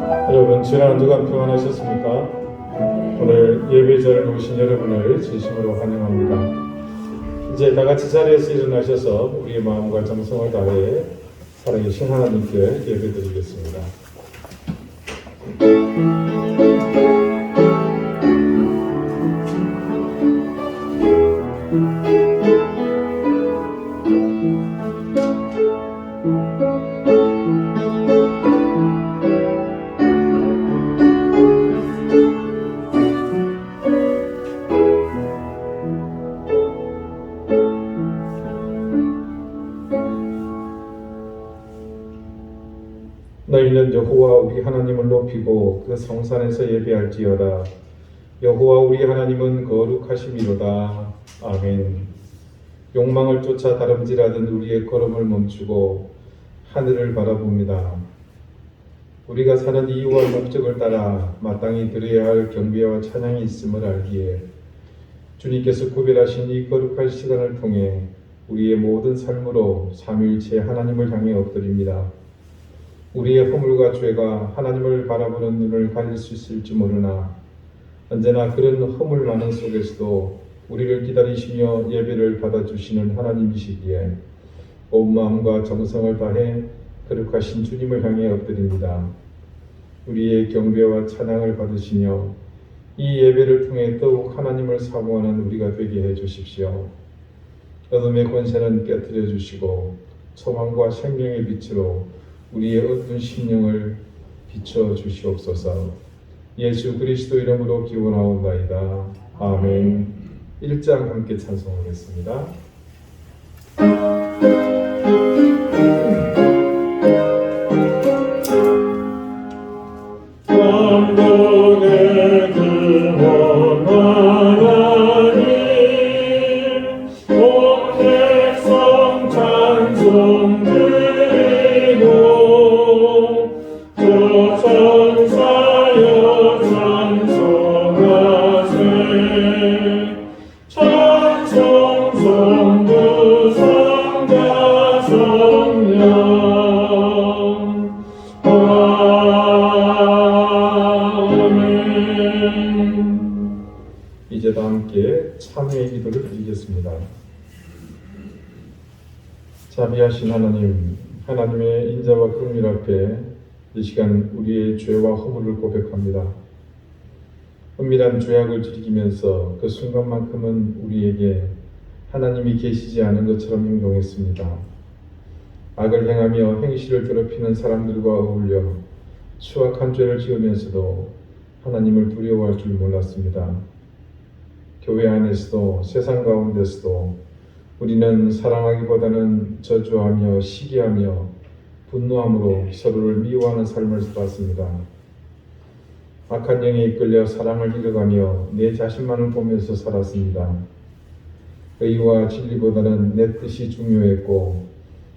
여러분, 지난 한 주간 평안하셨습니까? 오늘 예배자리에 오신 여러분을 진심으로 환영합니다. 이제 다 같이 자리에서 일어나셔서 우리의 마음과 정성을 다해 살아계신 하나님께 예배드리겠습니다. 너희는 여호와 우리 하나님을 높이고 그 성산에서 예배할지어다. 여호와 우리 하나님은 거룩하심이로다. 아멘. 욕망을 쫓아 다름질하던 우리의 걸음을 멈추고 하늘을 바라봅니다. 우리가 사는 이유와 목적을 따라 마땅히 드려야 할 경배와 찬양이 있음을 알기에 주님께서 구별하신 이 거룩한 시간을 통해 우리의 모든 삶으로 삼위일체 하나님을 향해 엎드립니다. 우리의 허물과 죄가 하나님을 바라보는 눈을 가릴 수 있을지 모르나 언제나 그런 허물 많은 속에서도 우리를 기다리시며 예배를 받아주시는 하나님이시기에 온 마음과 정성을 다해 거룩하신 주님을 향해 엎드립니다. 우리의 경배와 찬양을 받으시며 이 예배를 통해 더욱 하나님을 사모하는 우리가 되게 해주십시오. 어둠의 권세는 깨뜨려 주시고 소망과 생명의 빛으로 우리의 어두운 심령을 비춰 주시옵소서. 예수 그리스도 이름으로 기원하옵나이다. 아멘. 1장 함께 찬송하겠습니다. 만국의 근원 하나님 온 백성 찬송 드리고 저 천사여 찬송하세 찬송 성부 성자 성령 이제 다 함께 참회의 기도를 드리겠습니다. 자비하신 하나님, 하나님의 인자와 긍휼 앞에 이 시간 우리의 죄와 허물을 고백합니다. 은밀한 죄악을 즐기면서 그 순간만큼은 우리에게 하나님이 계시지 않은 것처럼 행동했습니다. 악을 행하며 행실을 더럽히는 사람들과 어울려 추악한 죄를 지으면서도 하나님을 두려워할 줄 몰랐습니다. 교회 안에서도 세상 가운데서도 우리는 사랑하기보다는 저주하며 시기하며 분노함으로 서로를 미워하는 삶을 살았습니다. 악한 영에 이끌려 사랑을 잃어가며 내 자신만을 보면서 살았습니다. 의와 진리보다는 내 뜻이 중요했고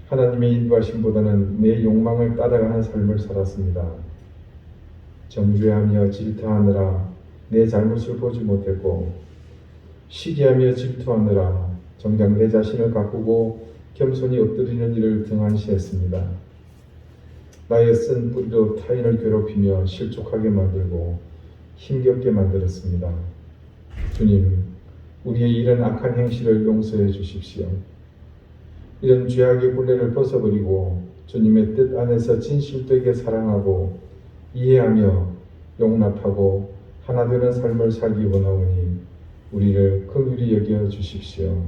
하나님의 인도하심보다는 내 욕망을 따라가는 삶을 살았습니다. 정죄하며 질타하느라 내 잘못을 보지 못했고 시기하며 질투하느라 정작 내 자신을 가꾸고 겸손히 엎드리는 일을 등한시했습니다. 나의 쓴 뿌리로 타인을 괴롭히며 실족하게 만들고 힘겹게 만들었습니다. 주님, 우리의 이런 악한 행실을 용서해 주십시오. 이런 죄악의 굴레를 벗어버리고 주님의 뜻 안에서 진실되게 사랑하고 이해하며 용납하고 하나 되는 삶을 살기 원하오니 우리를 긍휼히 여겨 주십시오.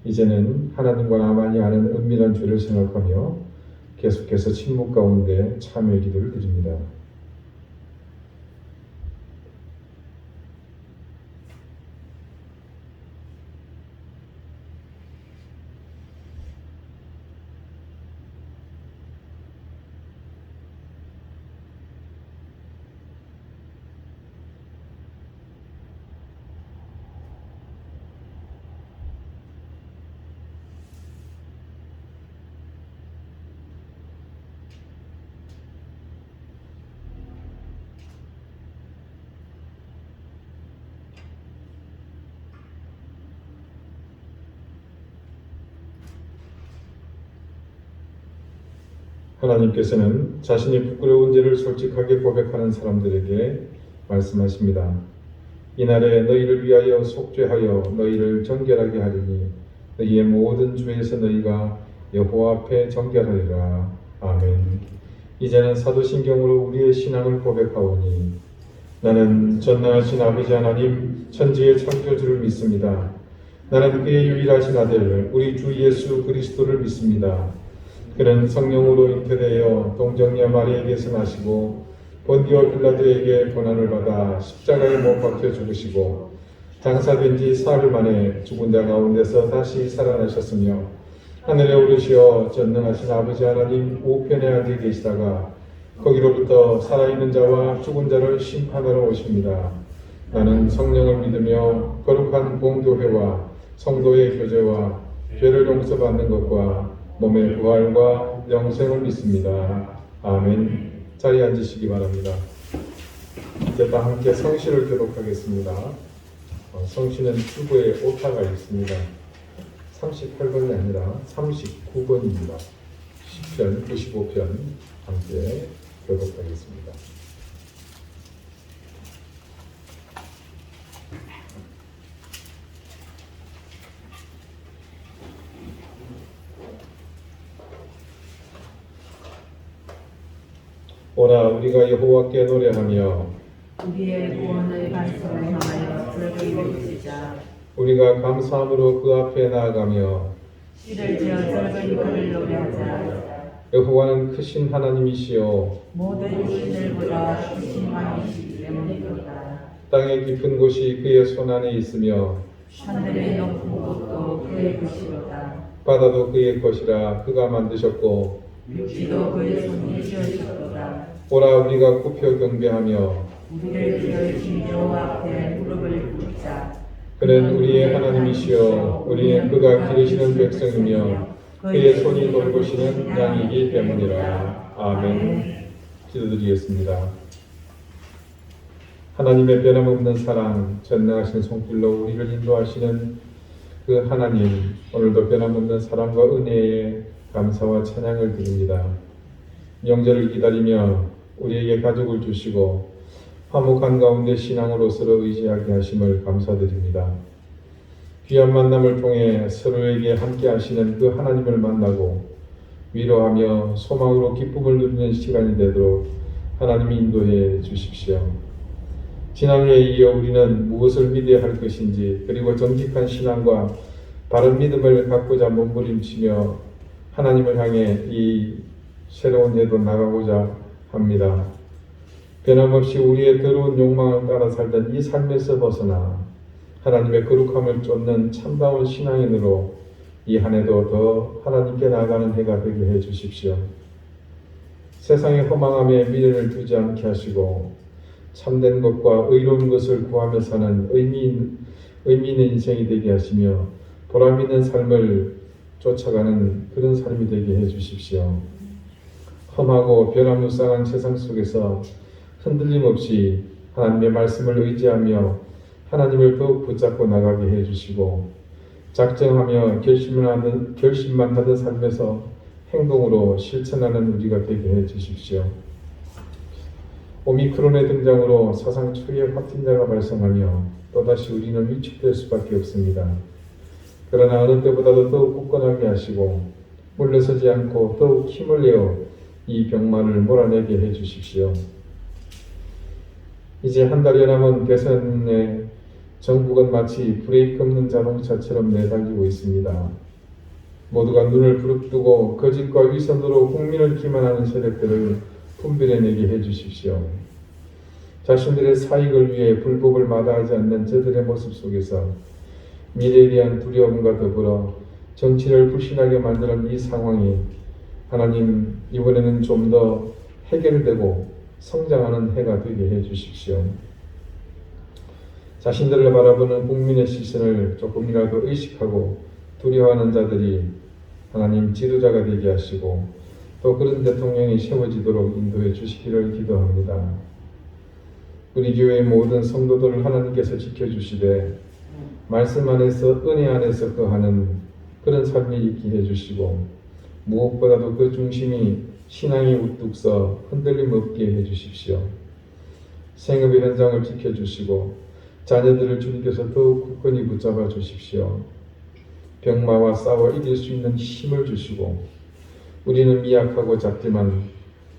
이제는 하나님과 나만이 아는 은밀한 죄를 생각하며 계속해서 침묵 가운데 참회 기도를 드립니다. 하나님께서는 자신이 부끄러운 죄를 솔직하게 고백하는 사람들에게 말씀하십니다. 이날에 너희를 위하여 속죄하여 너희를 정결하게 하리니 너희의 모든 죄에서 너희가 여호와 앞에 정결하리라. 아멘. 이제는 사도신경으로 우리의 신앙을 고백하오니 나는 전능하신 아버지 하나님 천지의 창조주를 믿습니다. 나는 그의 유일하신 아들 우리 주 예수 그리스도를 믿습니다. 그는 성령으로 잉태되어 동정녀 마리에게서 나시고 본디오 빌라도에게 고난을 받아 십자가에 못 박혀 죽으시고 장사된 지 사흘 만에 죽은 자 가운데서 다시 살아나셨으며 하늘에 오르시어 전능하신 아버지 하나님 우편에 앉아 계시다가 거기로부터 살아있는 자와 죽은 자를 심판하러 오십니다. 나는 성령을 믿으며 거룩한 공교회와 성도의 교제와 죄를 용서받는 것과 몸의 부활과 영생을 믿습니다. 아멘. 자리에 앉으시기 바랍니다. 이제 다 함께 성시를 교독하겠습니다. 성시는 주부의 오타가 있습니다. 38번이 아니라 39번입니다. 10편, 95편 함께 교독하겠습니다. 오라 우리가 여호와께 노래하며 우리의 구원의 말씀을 향하여 즐거이 외치자. 우리가 감사함으로 그 앞에 나아가며 이를 지어 즐거이 그를 노래하자. 여호와는 크신 하나님이시요 모든 신들보다 크신 하나님이시기 때문이로다. 땅의 깊은 곳이 그의 손 안에 있으며 하늘의 높은 곳도 그의 것이로다. 바다도 그의 것이라 그가 만드셨고 육지도 그의 손이 지으셨도다. 오라 우리가 굽혀 경배하며 우리를 지으신 여호와 앞에 무릎을 꿇자. 그는 우리의 하나님이시여 우리는 그가 기르시는 백성이며 그의 손이 돌보시는 양이기 때문이라. 아멘. 기도드리겠습니다. 하나님의 변함없는 사랑, 전능하신 손길로 우리를 인도하시는 그 하나님, 오늘도 변함없는 사랑과 은혜에 감사와 찬양을 드립니다. 명절을 기다리며 우리에게 가족을 주시고 화목한 가운데 신앙으로 서로 의지하게 하심을 감사드립니다. 귀한 만남을 통해 서로에게 함께 하시는 그 하나님을 만나고 위로하며 소망으로 기쁨을 누리는 시간이 되도록 하나님이 인도해 주십시오. 지난해에 이어 우리는 무엇을 믿어야 할 것인지 그리고 정직한 신앙과 바른 믿음을 갖고자 몸부림치며 하나님을 향해 이 새로운 해도 나가고자 합니다. 변함없이 우리의 더러운 욕망을 따라 살던 이 삶에서 벗어나 하나님의 거룩함을 쫓는 참다운 신앙인으로 이 한 해도 더 하나님께 나아가는 해가 되게 해 주십시오. 세상의 허망함에 미련을 두지 않게 하시고 참된 것과 의로운 것을 구하며 사는 의미 있는 인생이 되게 하시며 보람 있는 삶을 쫓아가는 그런 삶이 되게 해 주십시오. 험하고 변화무쌍한 세상 속에서 흔들림 없이 하나님의 말씀을 의지하며 하나님을 더욱 붙잡고 나가게 해 주시고 작정하며 결심만 하던 삶에서 행동으로 실천하는 우리가 되게 해 주십시오. 오미크론의 등장으로 사상 초유의 확진자가 발생하며 또다시 우리는 위축될 수밖에 없습니다. 그러나 어느 때보다도 더욱 굳건하게 하시고 물러서지 않고 더욱 힘을 내어 이 병만을 몰아내게 해 주십시오. 이제 한 달여 남은 대선에 전국은 마치 브레이크 없는 자동차처럼 내달리고 있습니다. 모두가 눈을 부릅뜨고 거짓과 위선으로 국민을 기만하는 세력들을 분별해내게 해주십시오. 자신들의 사익을 위해 불법을 마다하지 않는 저들의 모습 속에서 미래에 대한 두려움과 더불어 정치를 불신하게 만드는 이 상황이 하나님 이번에는 좀 더 해결되고 성장하는 해가 되게 해주십시오. 자신들을 바라보는 국민의 시선을 조금이라도 의식하고 두려워하는 자들이 하나님 지도자가 되게 하시고 또 그런 대통령이 세워지도록 인도해 주시기를 기도합니다. 우리 교회의 모든 성도들을 하나님께서 지켜주시되 말씀 안에서 은혜 안에서 거하는 그런 삶이 있게 해주시고 무엇보다도 그 중심이 신앙이 우뚝 서 흔들림 없게 해주십시오. 생업의 현장을 지켜주시고 자녀들을 주님께서 더욱 굳건히 붙잡아 주십시오. 병마와 싸워 이길 수 있는 힘을 주시고 우리는 미약하고 작지만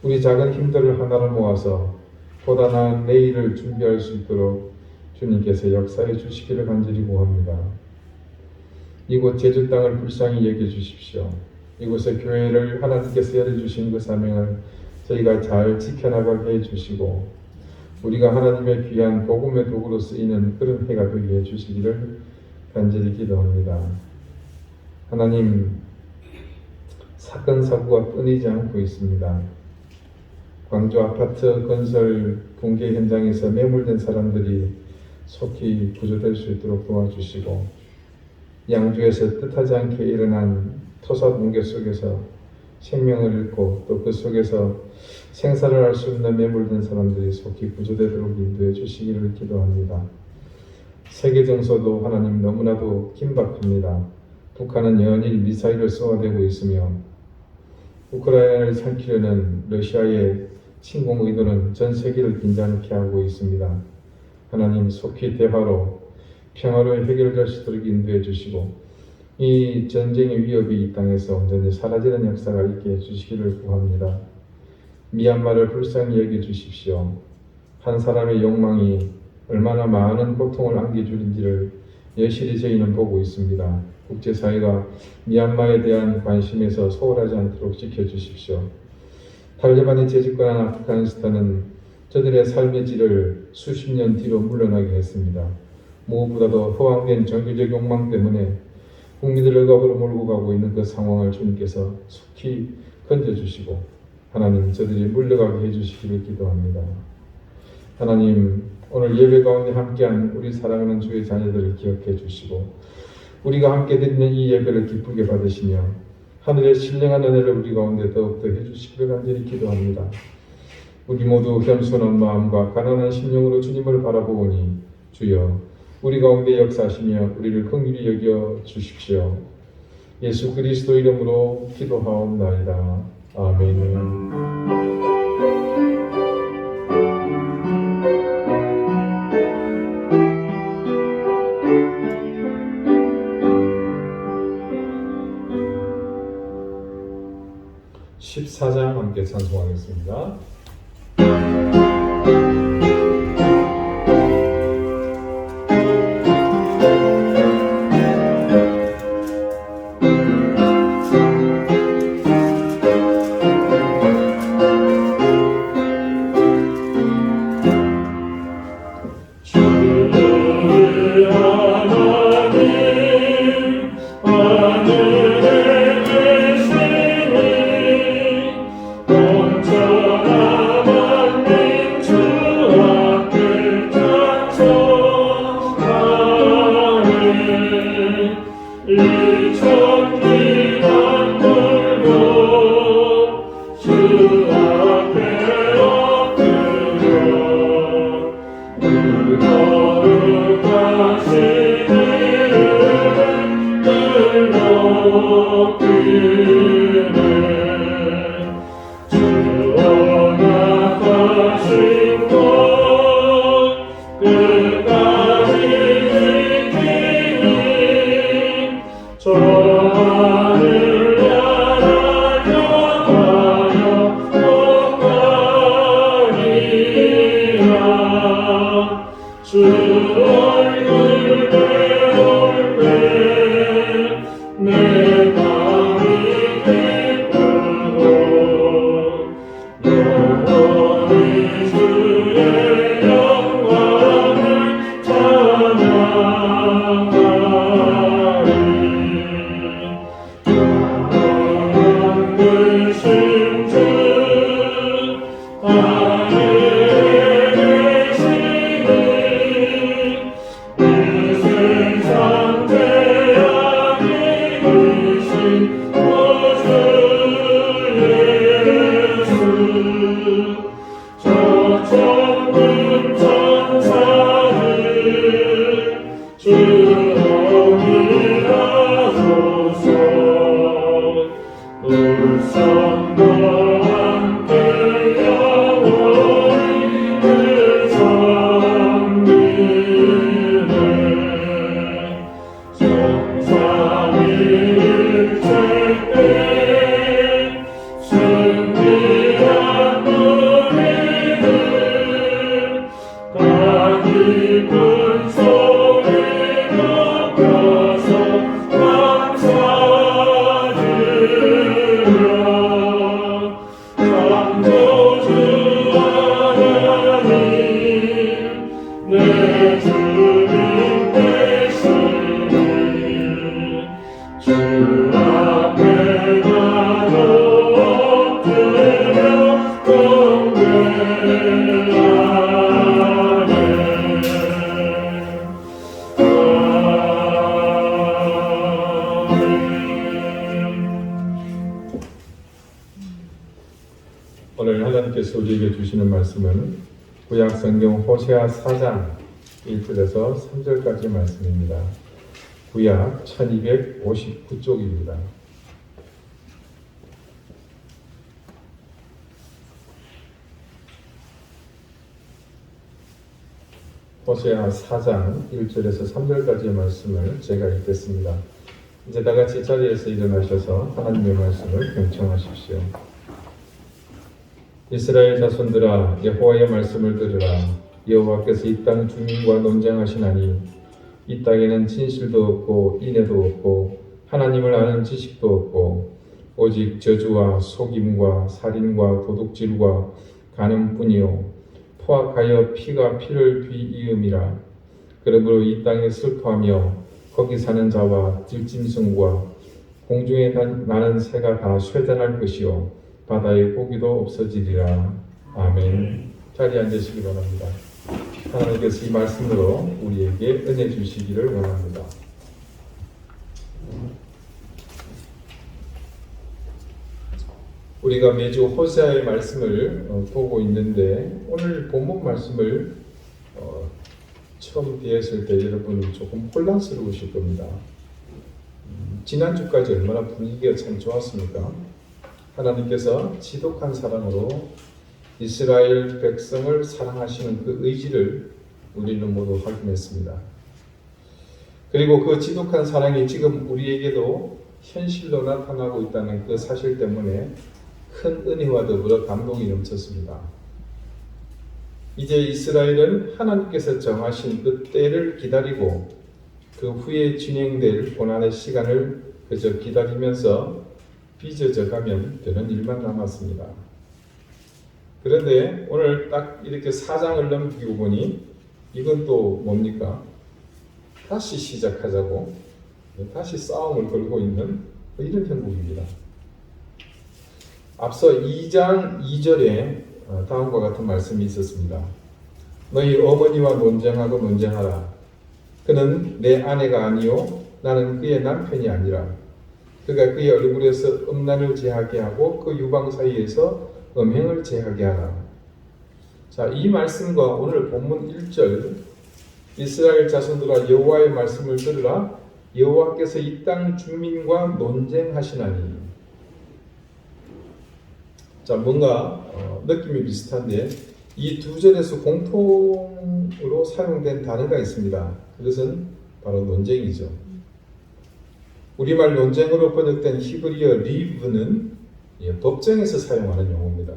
우리 작은 힘들을 하나로 모아서 보다 나은 내일을 준비할 수 있도록 주님께서 역사해 주시기를 간절히 구합니다. 이곳 제주 땅을 불쌍히 여겨주십시오. 이곳의 교회를 하나님께서 열어주신 그 사명을 저희가 잘 지켜나가게 해주시고 우리가 하나님의 귀한 복음의 도구로 쓰이는 그런 해가 되게 해주시기를 간절히 기도합니다. 하나님, 사건 사고가 끊이지 않고 있습니다. 광주 아파트 건설 붕괴 현장에서 매몰된 사람들이 속히 구조될 수 있도록 도와주시고 양주에서 뜻하지 않게 일어난 토사 붕괴 속에서 생명을 잃고 또 그 속에서 생사를 알 수 없는 매몰된 사람들이 속히 구조되도록 인도해 주시기를 기도합니다. 세계 정서도 하나님 너무나도 긴박합니다. 북한은 연일 미사일을 쏘아대고 있으며 우크라이나를 삼키려는 러시아의 침공 의도는 전 세계를 긴장케 하고 있습니다. 하나님 속히 대화로 평화로 해결될 수 있도록 인도해 주시고 이 전쟁의 위협이 이 땅에서 온전히 사라지는 역사가 있게 해주시기를 구합니다. 미얀마를 불쌍히 여겨주십시오. 한 사람의 욕망이 얼마나 많은 고통을 안겨주는지를 여실히 저희는 보고 있습니다. 국제사회가 미얀마에 대한 관심에서 소홀하지 않도록 지켜주십시오. 탈레반이 재집권한 아프가니스탄은 저들의 삶의 질을 수십 년 뒤로 물러나게 했습니다. 무엇보다도 허황된 종교적 욕망 때문에 국민들을 억압으로 몰고 가고 있는 그 상황을 주님께서 속히 건져주시고 하나님 저들이 물러가게 해주시기를 기도합니다. 하나님 오늘 예배 가운데 함께한 우리 사랑하는 주의 자녀들을 기억해 주시고 우리가 함께 드리는 이 예배를 기쁘게 받으시며 하늘의 신령한 은혜를 우리 가운데 더욱더 해주시기를 간절히 기도합니다. 우리 모두 겸손한 마음과 가난한 심령으로 주님을 바라보오니 주여 우리 가운데 역사하시며 우리를 긍휼히 여겨 주십시오. 예수 그리스도 이름으로 기도하옵나이다. 아멘. (14장) 함께 찬송하겠습니다. 울성도 내 주님 되시니 주 앞에 나로 엎드려 오늘 하나님께서 우리에게 주시는 말씀은 구약 성경 호세아 4장 1절에서 3절까지 말씀입니다. 구약 1259쪽입니다. 호세아 4장 1절에서 3절까지의 말씀을 제가 읽겠습니다. 이제 다 같이 자리에서 일어나셔서 하나님의 말씀을 경청하십시오. 이스라엘 자손들아 여호와의 말씀을 들으라. 여호와께서 이 땅 주민과 논쟁하시나니 이 땅에는 진실도 없고 인애도 없고 하나님을 아는 지식도 없고 오직 저주와 속임과 살인과 도둑질과 간음뿐이요 포악하여 피가 피를 뒤이음이라. 그러므로 이 땅에 슬퍼하며 거기 사는 자와 들짐승과 공중에 나는 새가 다 쇠잔할 것이요 바다의 고기도 없어지리라. 아멘. 자리에 앉으시기 바랍니다. 하나님께서 이 말씀으로 우리에게 은혜 주시기를 원합니다. 우리가 매주 호세아의 말씀을 보고 있는데 오늘 본문 말씀을 처음 배웠을 때 여러분 조금 혼란스러우실 겁니다. 지난주까지 얼마나 분위기가 참 좋았습니까? 하나님께서 지독한 사랑으로 이스라엘 백성을 사랑하시는 그 의지를 우리는 모두 확인했습니다. 그리고 그 지독한 사랑이 지금 우리에게도 현실로 나타나고 있다는 그 사실 때문에 큰 은혜와 더불어 감동이 넘쳤습니다. 이제 이스라엘은 하나님께서 정하신 그 때를 기다리고 그 후에 진행될 고난의 시간을 그저 기다리면서 빚어져 가면 되는 일만 남았습니다. 그런데 오늘 딱 이렇게 4장을 넘기고 보니 이건 또 뭡니까? 다시 시작하자고 다시 싸움을 걸고 있는 이런 형국입니다. 앞서 2장 2절에 다음과 같은 말씀이 있었습니다. 너희 어머니와 논쟁하고 논쟁하라. 그는 내 아내가 아니요 나는 그의 남편이 아니라. 그가 그의 얼굴에서 음란을 제하게 하고 그 유방 사이에서 음행을 제하게 하라. 자, 이 말씀과 오늘 본문 1절 이스라엘 자손들아 여호와의 말씀을 들으라. 여호와께서 이 땅 주민과 논쟁하시나니. 자, 뭔가 느낌이 비슷한데 이 두 절에서 공통으로 사용된 단어가 있습니다. 그것은 바로 논쟁이죠. 우리말 논쟁으로 번역된 히브리어 리브는 법정에서 사용하는 용어입니다.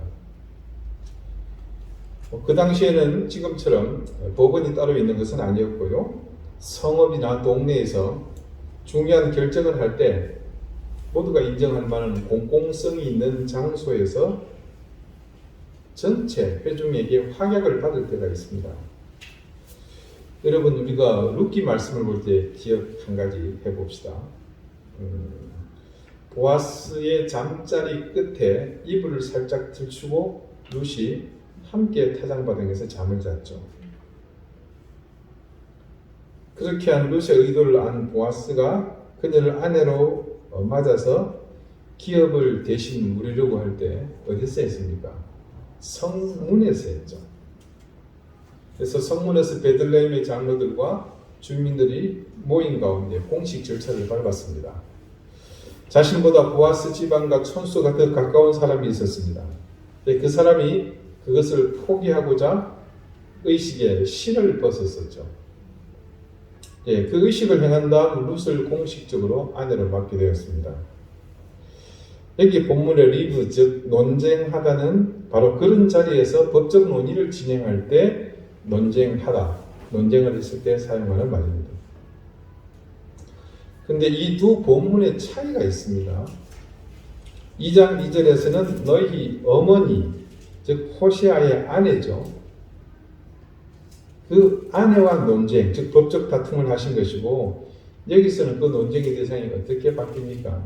그 당시에는 지금처럼 법원이 따로 있는 것은 아니었고요. 성읍이나 동네에서 중요한 결정을 할 때 모두가 인정할 만한 공공성이 있는 장소에서 전체 회중에게 확약을 받을 때가 있습니다. 여러분, 우리가 룻기 말씀을 볼 때 기억 한 가지 해봅시다. 보아스의 잠자리 끝에 이불을 살짝 들추고 룻이 함께 타장바닥에서 잠을 잤죠. 그렇게 한 룻의 의도를 안 보아스가 그녀를 아내로 맞아서 기업을 대신 물으려고 할 때 어디서 했습니까? 성문에서 했죠. 그래서 성문에서 베들레헴의 장로들과 주민들이 모인 가운데 공식 절차를 밟았습니다. 자신보다 보아스 집안과 촌수가 더 가까운 사람이 있었습니다. 그 사람이 그것을 포기하고자 의식에 실을 벗었었죠. 그 의식을 행한 다음 룻을 공식적으로 아내로 맡게 되었습니다. 여기 본문의 리브, 즉 논쟁하다는 바로 그런 자리에서 법적 논의를 진행할 때 논쟁하다, 논쟁을 했을 때 사용하는 말입니다. 근데 이 두 본문의 차이가 있습니다. 2장 2절에서는 너희 어머니, 즉 호시아의 아내죠. 그 아내와 논쟁, 즉 법적 다툼을 하신 것이고 여기서는 그 논쟁의 대상이 어떻게 바뀝니까?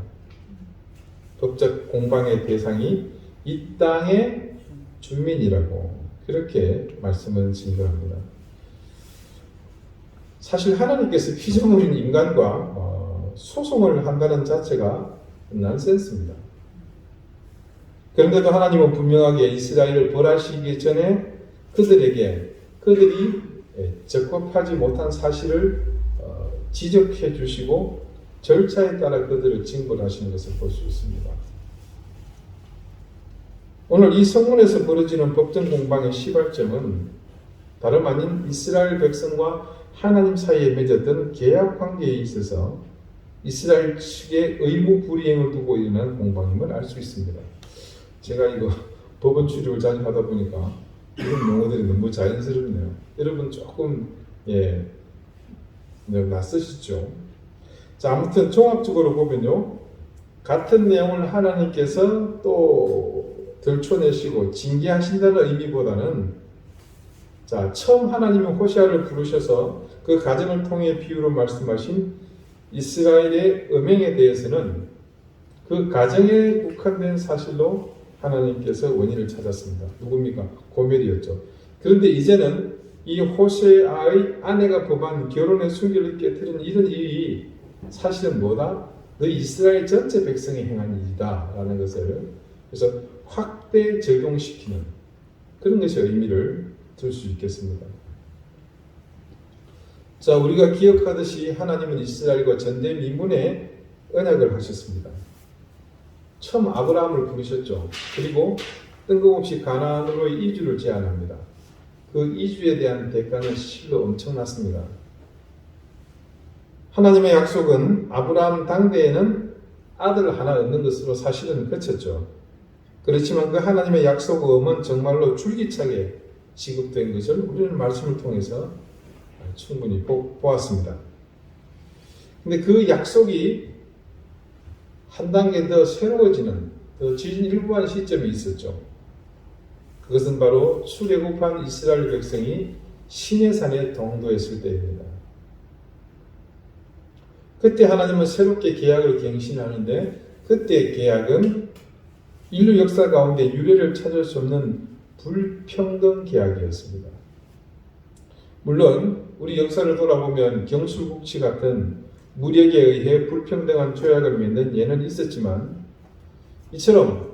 법적 공방의 대상이 이 땅의 주민이라고 그렇게 말씀을 증거합니다. 사실 하나님께서 피조물인 인간과 소송을 한다는 자체가 난센스입니다. 그런데도 하나님은 분명하게 이스라엘을 벌하시기 전에 그들이 적법하지 못한 사실을 지적해 주시고 절차에 따라 그들을 징벌하시는 것을 볼 수 있습니다. 오늘 이 성문에서 벌어지는 법정 공방의 시발점은 다름 아닌 이스라엘 백성과 하나님 사이에 맺었던 계약 관계에 있어서 이스라엘 측의 의무 불이행을 두고 일어난 공방임을 알 수 있습니다. 제가 이거 법원 출입을 자주 하다 보니까 이런 용어들이 너무 자연스럽네요. 여러분 조금 낯서시죠? 자, 아무튼 종합적으로 보면요, 같은 내용을 하나님께서 또 들춰내시고 징계하신다는 의미보다는, 자, 처음 하나님은 호시아를 부르셔서 그 가정을 통해 비유로 말씀하신 이스라엘의 음행에 대해서는 그 가정에 국한된 사실로 하나님께서 원인을 찾았습니다. 누굽니까? 고멜이었죠. 그런데 이제는 이 호세아의 아내가 범한 결혼의 순결을 깨뜨리는 이런 일이 사실은 뭐다? 너희 이스라엘 전체 백성이 행한 일이다 라는 것을 그래서 확대 적용시키는 그런 것이 의미를 둘 수 있겠습니다. 자, 우리가 기억하듯이 하나님은 이스라엘과 전대미문에 언약을 하셨습니다. 처음 아브라함을 부르셨죠. 그리고 뜬금없이 가나안으로의 이주를 제안합니다. 그 이주에 대한 대가는 실로 엄청났습니다. 하나님의 약속은 아브라함 당대에는 아들을 하나 얻는 것으로 사실은 그쳤죠. 그렇지만 그 하나님의 약속음은 정말로 줄기차게 지급된 것을 우리는 말씀을 통해서 충분히 보았습니다. 근데 그 약속이 한 단계 더 새로워지는, 더 진일보한 시점이 있었죠. 그것은 바로 출애굽한 이스라엘 백성이 시내산에 동도했을 때입니다. 그때 하나님은 새롭게 계약을 갱신하는데 그때 계약은 인류 역사 가운데 유례를 찾을 수 없는 불평등 계약이었습니다. 물론 우리 역사를 돌아보면 경술국치 같은 무력에 의해 불평등한 조약을 맺는 예는 있었지만 이처럼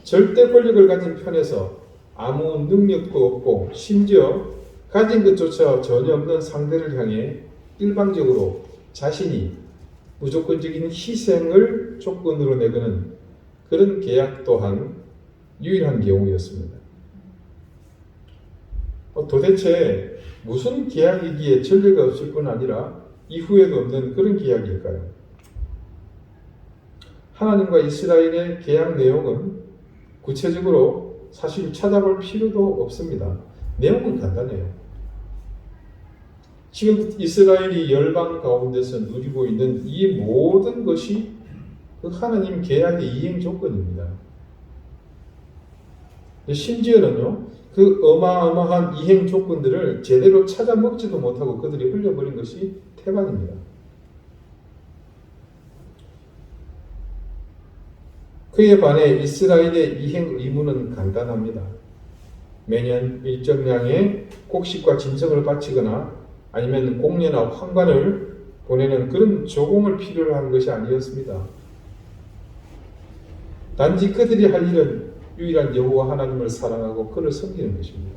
절대 권력을 가진 편에서 아무 능력도 없고 심지어 가진 것조차 전혀 없는 상대를 향해 일방적으로 자신이 무조건적인 희생을 조건으로 내거는 그런 계약 또한 유일한 경우였습니다. 도대체 무슨 계약이기에 전례가 없을 뿐 아니라 이후에도 없는 그런 계약일까요? 하나님과 이스라엘의 계약 내용은 구체적으로 사실 찾아볼 필요도 없습니다. 내용은 간단해요. 지금 이스라엘이 열방 가운데서 누리고 있는 이 모든 것이 그 하나님 계약의 이행 조건입니다. 심지어는요, 그 어마어마한 이행 조건들을 제대로 찾아 먹지도 못하고 그들이 흘려버린 것이 태반입니다. 그에 반해 이스라엘의 이행 의무는 간단합니다. 매년 일정량의 곡식과 진성을 바치거나 아니면 공례나 황관을 보내는 그런 조공을 필요로 한 것이 아니었습니다. 단지 그들이 할 일은 유일한 여호와 하나님을 사랑하고 그를 섬기는 것입니다.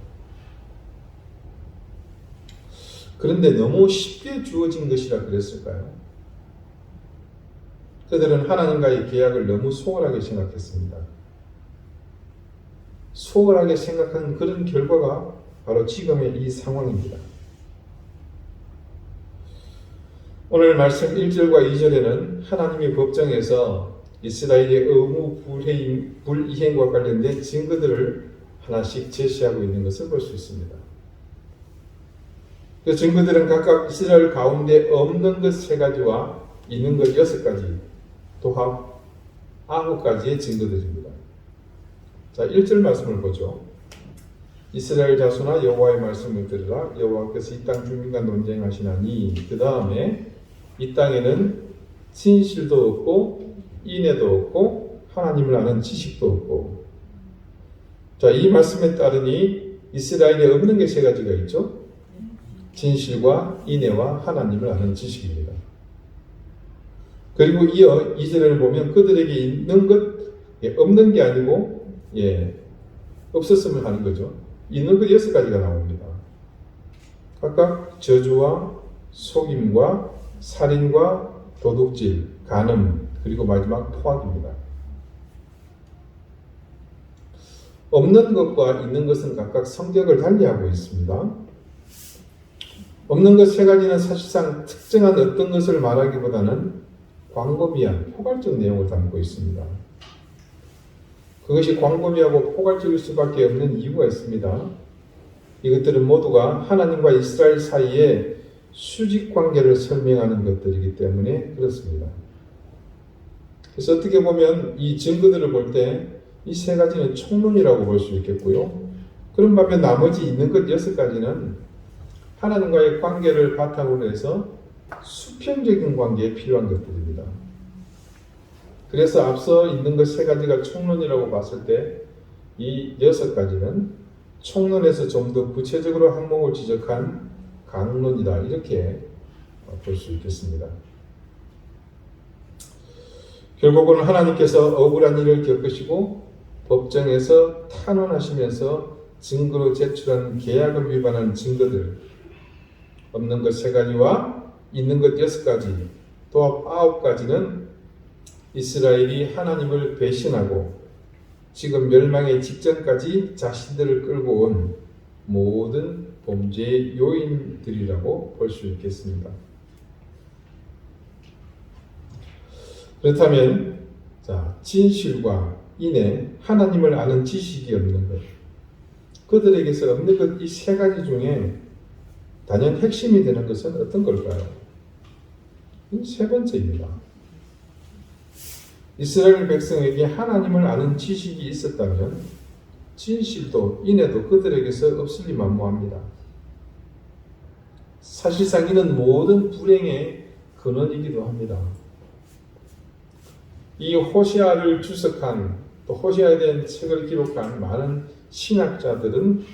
그런데 너무 쉽게 주어진 것이라 그랬을까요? 그들은 하나님과의 계약을 너무 소홀하게 생각했습니다. 소홀하게 생각한 그런 결과가 바로 지금의 이 상황입니다. 오늘 말씀 1절과 2절에는 하나님의 법정에서 이스라엘의 의무 불이행과 관련된 증거들을 하나씩 제시하고 있는 것을 볼 수 있습니다. 그 증거들은 각각 이스라엘 가운데 없는 것 3가지와 있는 것 6가지, 도합 9가지의 증거들입니다. 자, 1절 말씀을 보죠. 이스라엘 자손아 여호와의 말씀을 들으라. 여호와께서 이 땅 주민과 논쟁하시나니 그 다음에 이 땅에는 진실도 없고 인애도 없고 하나님을 아는 지식도 없고. 자, 이 말씀에 따르니 이스라엘에 없는 게 세 가지가 있죠. 진실과 인애와 하나님을 아는 지식입니다. 그리고 이어 2절을 보면 그들에게 있는 것, 없는 게 아니고 없었으면 하는 거죠. 있는 것 6가지가 나옵니다. 각각 저주와 속임과 살인과 도둑질, 간음, 그리고 마지막 포악입니다. 없는 것과 있는 것은 각각 성격을 달리하고 있습니다. 없는 것 3가지는 사실상 특정한 어떤 것을 말하기보다는 광범위한 포괄적 내용을 담고 있습니다. 그것이 광범위하고 포괄적일 수밖에 없는 이유가 있습니다. 이것들은 모두가 하나님과 이스라엘 사이의 수직 관계를 설명하는 것들이기 때문에 그렇습니다. 그래서 어떻게 보면 이 증거들을 볼 때 이 3가지는 총론이라고 볼 수 있겠고요. 그런 반면 나머지 있는 것 6가지는 하나님과의 관계를 바탕으로 해서 수평적인 관계에 필요한 것들입니다. 그래서 앞서 있는 것 3가지가 총론이라고 봤을 때 이 6가지는 총론에서 좀 더 구체적으로 항목을 지적한 강론이다, 이렇게 볼 수 있겠습니다. 결국은 하나님께서 억울한 일을 겪으시고 법정에서 탄원하시면서 증거로 제출한 계약을 위반한 증거들, 없는 것 3가지와 있는 것 6가지, 또 9가지는 이스라엘이 하나님을 배신하고 지금 멸망의 직전까지 자신들을 끌고 온 모든 범죄의 요인들이라고 볼 수 있겠습니다. 그렇다면 진실과 인애, 하나님을 아는 지식이 없는 것, 그들에게서 없는 것 이 3가지 중에 단연 핵심이 되는 것은 어떤 걸까요? 이 3번째입니다. 이스라엘 백성에게 하나님을 아는 지식이 있었다면 진실도 인애도 그들에게서 없으리 만무합니다. 사실상 이는 모든 불행의 근원이기도 합니다. 이 호시아를 주석한, 또 호시아에 대한 책을 기록한 많은 신학자들은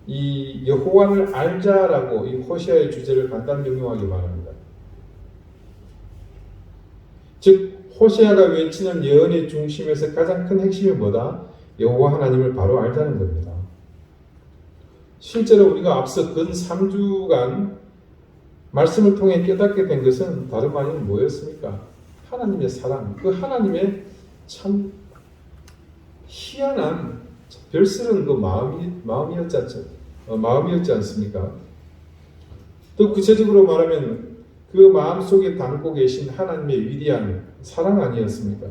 이 여호와를 알자라고 이 호시아의 주제를 간단히 명명하기 바랍니다. 즉 호시아가 외치는 예언의 중심에서 가장 큰 핵심이 뭐다? 여호와 하나님을 바로 알자는 겁니다. 실제로 우리가 앞서 근 3주간 말씀을 통해 깨닫게 된 것은 다름 아닌 뭐였습니까? 하나님의 사랑, 그 하나님의 참 희한한 별스러운 그 마음이었지 않습니까? 또 구체적으로 말하면 그 마음 속에 담고 계신 하나님의 위대한 사랑 아니었습니까?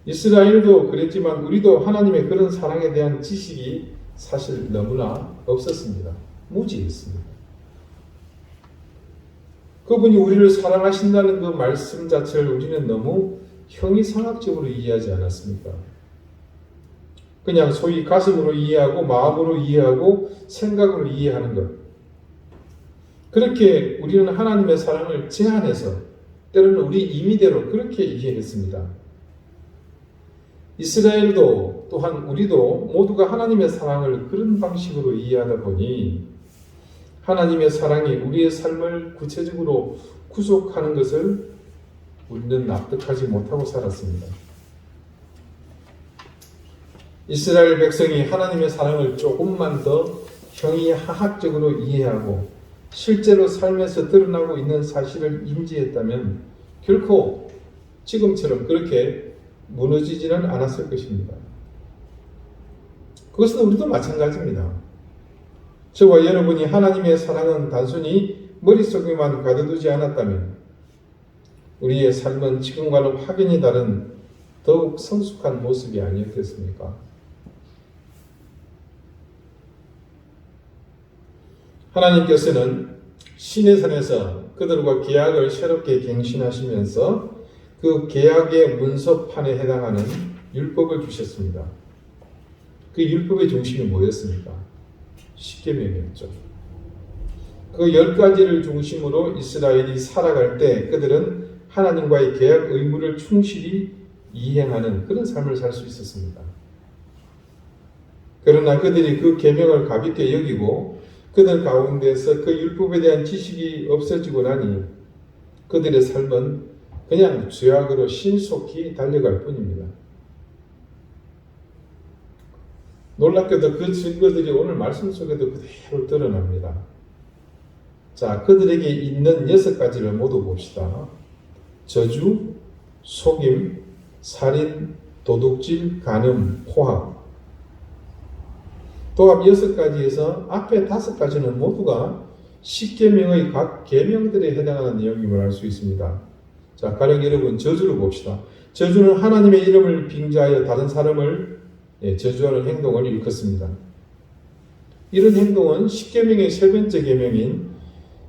이스라엘도 그랬지만 우리도 하나님의 그런 사랑에 대한 지식이 사실 너무나 없었습니다. 무지했습니다. 그분이 우리를 사랑하신다는 그 말씀 자체를 우리는 너무 형이상학적으로 이해하지 않았습니까? 그냥 소위 가슴으로 이해하고 마음으로 이해하고 생각으로 이해하는 것. 그렇게 우리는 하나님의 사랑을 제한해서 때로는 우리 임의대로 그렇게 이해했습니다. 이스라엘도 또한 우리도 모두가 하나님의 사랑을 그런 방식으로 이해하다 보니 하나님의 사랑이 우리의 삶을 구체적으로 구속하는 것을 우리는 납득하지 못하고 살았습니다. 이스라엘 백성이 하나님의 사랑을 조금만 더 형이하학적으로 이해하고 실제로 삶에서 드러나고 있는 사실을 인지했다면 결코 지금처럼 그렇게 무너지지는 않았을 것입니다. 그것은 우리도 마찬가지입니다. 저와 여러분이 하나님의 사랑은 단순히 머릿속에만 가둬두지 않았다면 우리의 삶은 지금과는 확연히 다른 더욱 성숙한 모습이 아니었겠습니까? 하나님께서는 시내산에서 그들과 계약을 새롭게 갱신하시면서 그 계약의 문서판에 해당하는 율법을 주셨습니다. 그 율법의 중심이 뭐였습니까? 십계명이었죠. 그 10가지를 중심으로 이스라엘이 살아갈 때 그들은 하나님과의 계약 의무를 충실히 이행하는 그런 삶을 살 수 있었습니다. 그러나 그들이 그 계명을 가볍게 여기고 그들 가운데서 그 율법에 대한 지식이 없어지고 나니 그들의 삶은 그냥 죄악으로 신속히 달려갈 뿐입니다. 놀랍게도 그 증거들이 오늘 말씀 속에도 그대로 드러납니다. 자, 그들에게 있는 6가지를 모두 봅시다. 저주, 속임, 살인, 도둑질, 간음, 포악. 도합 6가지에서 앞에 5가지는 모두가 십계명의 각 계명들에 해당하는 내용임을 알 수 있습니다. 자, 가령 여러분 저주를 봅시다. 저주는 하나님의 이름을 빙자하여 다른 사람을 저주하는 행동을 일컫습니다. 이런 행동은 십계명의 3번째 계명인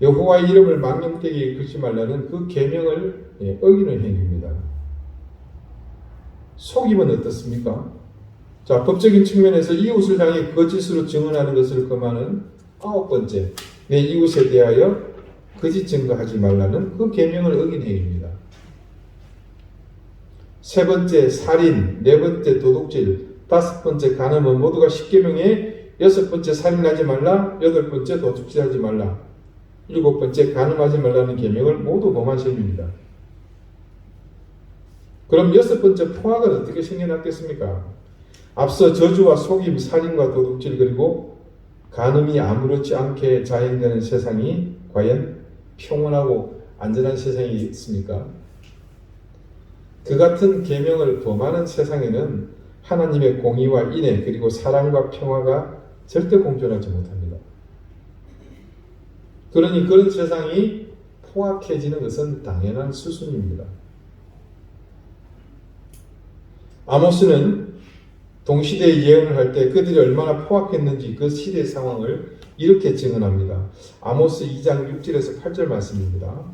여호와의 이름을 망령되게 일컫지 말라는 그 계명을 어기는 행위입니다. 속임은 어떻습니까? 자, 법적인 측면에서 이웃을 향해 거짓으로 증언하는 것을 금하는 9번째, 내 이웃에 대하여 거짓 증거하지 말라는 그 계명을 어긴 행위입니다. 3번째 살인, 4번째 도둑질, 5번째 간음은 모두가 십계명에 6번째 살인하지 말라, 8번째 도둑질하지 말라, 7번째 간음하지 말라는 계명을 모두 범한 셈입니다. 그럼 6번째 포악은 어떻게 생겨났겠습니까? 앞서 저주와 속임, 살인과 도둑질 그리고 간음이 아무렇지 않게 자행되는 세상이 과연 평온하고 안전한 세상이 있습니까? 그 같은 계명을 범하는 세상에는 하나님의 공의와 인애 그리고 사랑과 평화가 절대 공존하지 못합니다. 그러니 그런 세상이 포악해지는 것은 당연한 수순입니다. 아모스는 동시대에 예언을 할 때 그들이 얼마나 포악했는지 그 시대의 상황을 이렇게 증언합니다. 아모스 2장 6절에서 8절 말씀입니다.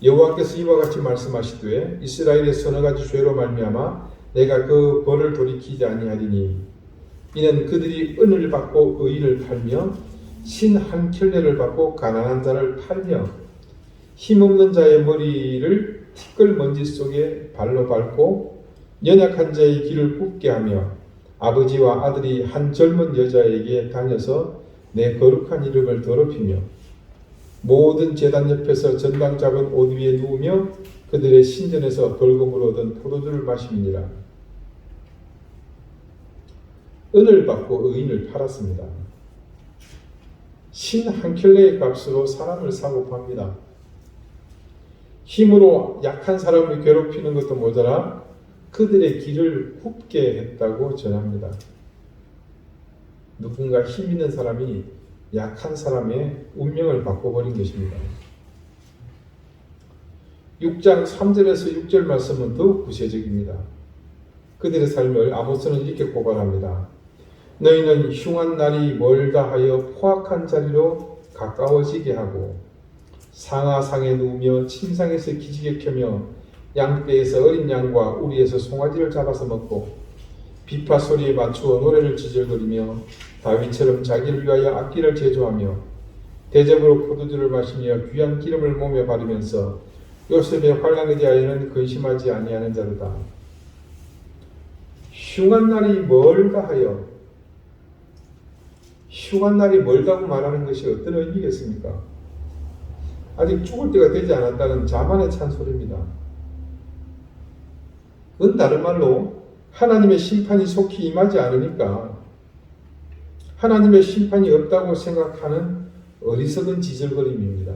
여호와께서 이와 같이 말씀하시되 이스라엘의 서너 가지 죄로 말미암아 내가 그 벌을 돌이키지 아니하리니 이는 그들이 은을 받고 의를 팔며 신 한 켤레를 받고 가난한 자를 팔며 힘없는 자의 머리를 티끌 먼지 속에 발로 밟고 연약한 자의 길을 굽게 하며 아버지와 아들이 한 젊은 여자에게 다녀서 내 거룩한 이름을 더럽히며 모든 제단 옆에서 전당 잡은 옷 위에 누우며 그들의 신전에서 벌금으로 얻은 포도주를 마심이니라. 은을 받고 의인을 팔았습니다. 신 한 켤레의 값으로 사람을 사고 팝니다. 힘으로 약한 사람을 괴롭히는 것도 모자라 그들의 길을 굽게 했다고 전합니다. 누군가 힘 있는 사람이 약한 사람의 운명을 바꿔버린 것입니다. 6장 3절에서 6절 말씀은 더욱 구체적입니다. 그들의 삶을 아모스는 이렇게 고발합니다. 너희는 흉한 날이 멀다 하여 포악한 자리로 가까워지게 하고 상하상에 누우며 침상에서 기지개 켜며 양떼에서 어린 양과 우리에서 송아지를 잡아서 먹고 비파 소리에 맞추어 노래를 지절거리며 다윗처럼 자기를 위하여 악기를 제조하며 대접으로 포도주를 마시며 귀한 기름을 몸에 바르면서 요셉의 환난에 대하여는 근심하지 아니하는 자로다. 흉한 날이 멀다 하여 흉한 날이 멀다고 말하는 것이 어떤 의미겠습니까? 아직 죽을 때가 되지 않았다는 자만의 찬소리입니다. 그건 다른 말로 하나님의 심판이 속히 임하지 않으니까 하나님의 심판이 없다고 생각하는 어리석은 지절거림입니다.